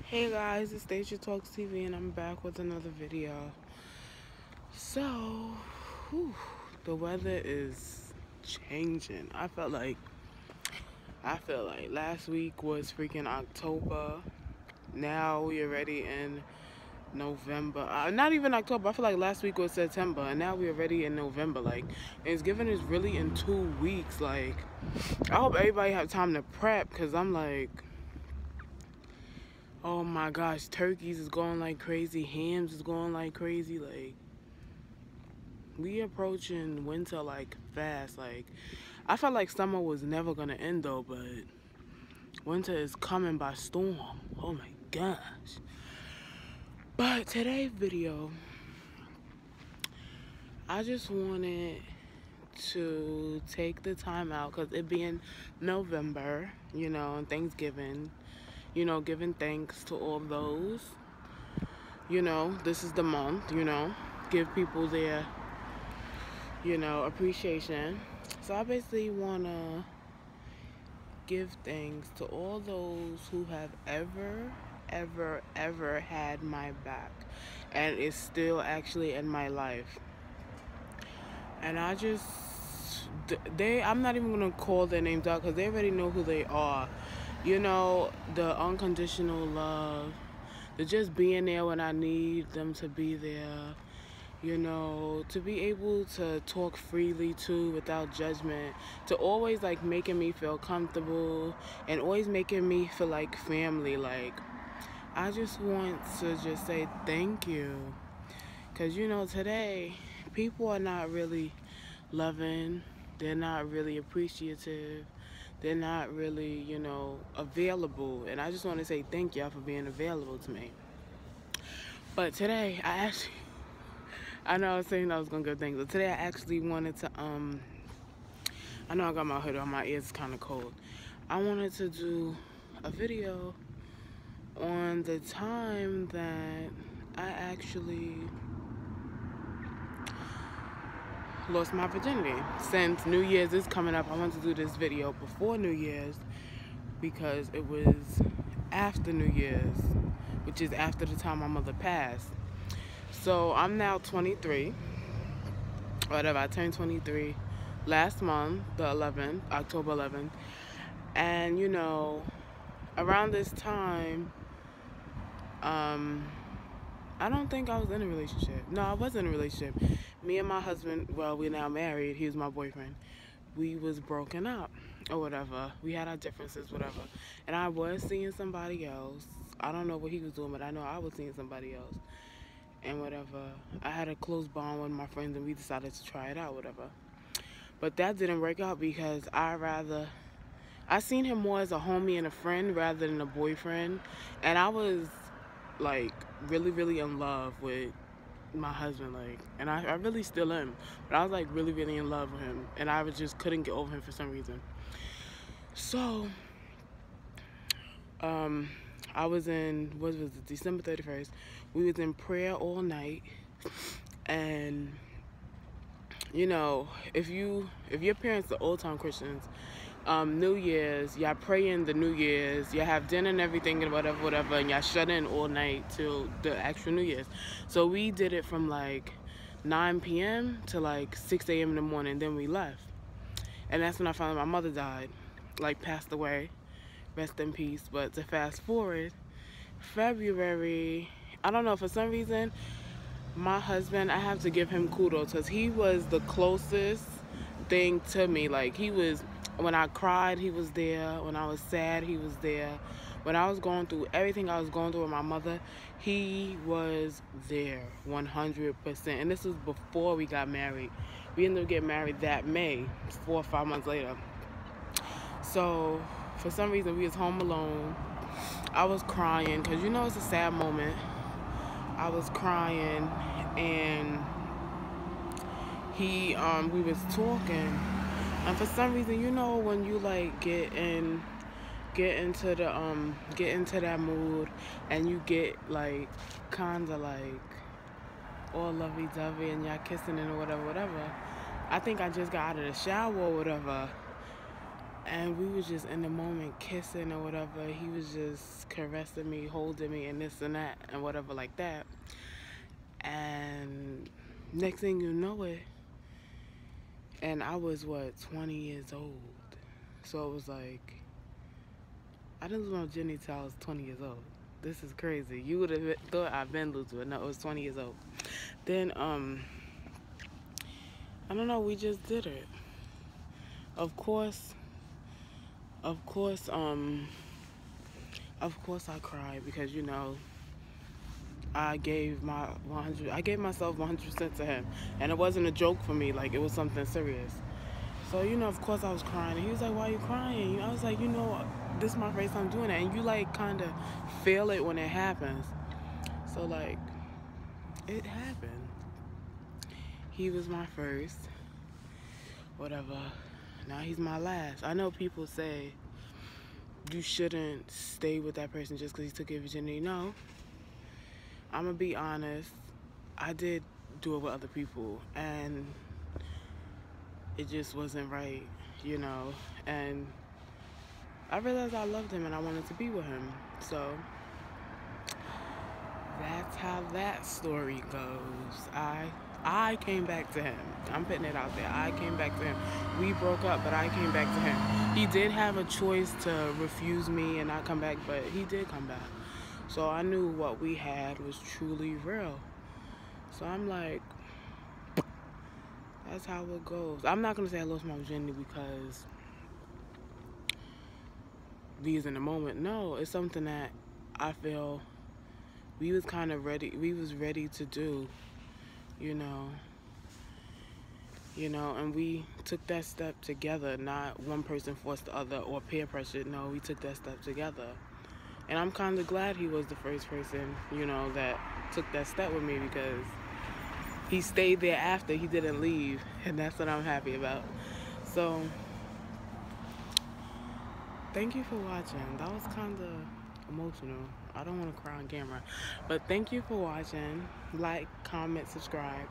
Hey guys, it's Stacia Talks TV and I'm back with another video. So, whew, the weather is changing. I feel like last week was freaking October. Now we are already in November. Not even October. I feel like last week was September and now we're already in November. Like, Thanksgiving is really in 2 weeks. Like, I hope everybody have time to prep because I'm like, oh my gosh, turkeys is going like crazy, hams is going like crazy. Like, we approaching winter like fast. Like, I felt like summer was never gonna end though, but winter is coming by storm. Oh my gosh. But today's video, I just wanted to take the time out because it being November, and Thanksgiving, giving thanks to all those. This is the month, give people their, appreciation. So I basically want to give thanks to all those who have ever had my back and is still actually in my life. And I'm not even going to call their names out because they already know who they are. The unconditional love, the just being there when I need them to be there, to be able to talk freely too without judgment, to always like making me feel comfortable and always making me feel like family. Like, I just want to just say thank you because today people are not really loving, they're not really appreciative, they're not really available, and I just want to say thank y'all for being available to me. But today I know I was saying I was gonna go things, but today I actually wanted to I know I got my hood on, my ears kind of cold. I wanted to do a video on the time that I actually lost my virginity. Since New Year's is coming up, I want to do this video before New Year's because it was after New Year's, which is after the time my mother passed. So I'm now 23, whatever. I turned 23 last month, the 11th, October 11th. And around this time, I don't think I was in a relationship. No, I was in a relationship. Me and my husband, well, we're now married. He was my boyfriend. We was broken up or whatever. We had our differences, whatever. And I was seeing somebody else. I don't know what he was doing, but I know I was seeing somebody else. And whatever. I had a close bond with my friends and we decided to try it out, whatever. But that didn't work out because I seen him more as a homie and a friend rather than a boyfriend. And I was like really in love with my husband, like, and I really still am, but I was like really in love with him, and I just couldn't get over him for some reason. So I was in, what was it, December 31st. We was in prayer all night, and if your parents are old time Christians, New Year's, y'all pray in the New Year's, y'all have dinner and everything and whatever, and y'all shut in all night till the actual New Year's. So we did it from like 9 p.m. to like 6 a.m. in the morning, then we left. And that's when I found out my mother died, like passed away, rest in peace. But to fast forward, February, I don't know, for some reason, my husband, I have to give him kudos because he was the closest thing to me. Like, he was, when I cried, he was there. When I was sad, he was there. When I was going through everything I was going through with my mother, he was there 100%. And this was before we got married. We ended up getting married that May, 4 or 5 months later. So for some reason, we was home alone. I was crying because it's a sad moment. I was crying, and we was talking, and for some reason, when you like get into that mood, and you get like kind of like all lovey-dovey, and y'all kissing and whatever. I think I just got out of the shower or whatever, And we was just in the moment kissing or whatever. He was just caressing me, holding me, and this and that, and whatever like that. And next thing you know it, and I was, 20 years old. So it was like, I didn't lose my virginity till I was 20 years old. This is crazy. You would have thought I've been losing it. No, it was 20 years old. Then, I don't know, we just did it. Of course, of course, of course I cried because, I gave myself 100% to him. And it wasn't a joke for me, like it was something serious. So, of course I was crying. And he was like, why are you crying? I was like, this is my first time doing it. And you like kind of feel it when it happens. So like, it happened. He was my first, whatever. Now he's my last. I know people say you shouldn't stay with that person just because he took your virginity. No. I'm going to be honest. I did do it with other people. And it just wasn't right, And I realized I loved him and I wanted to be with him. So that's how that story goes. I came back to him. I'm putting it out there. I came back to him. We broke up, but I came back to him. He did have a choice to refuse me and not come back, but he did come back. So I knew what we had was truly real. So I'm like, that's how it goes. I'm not going to say I lost my virginity because we was in the moment. No, it's something that I feel we was kind of ready. We was ready to do, and we took that step together. Not one person forced the other or peer pressure. No, we took that step together. And I'm kind of glad he was the first person, that took that step with me because he stayed there after. He didn't leave. And that's what I'm happy about. So, thank you for watching. That was kind of emotional. I don't want to cry on camera. But thank you for watching. Like, comment, subscribe.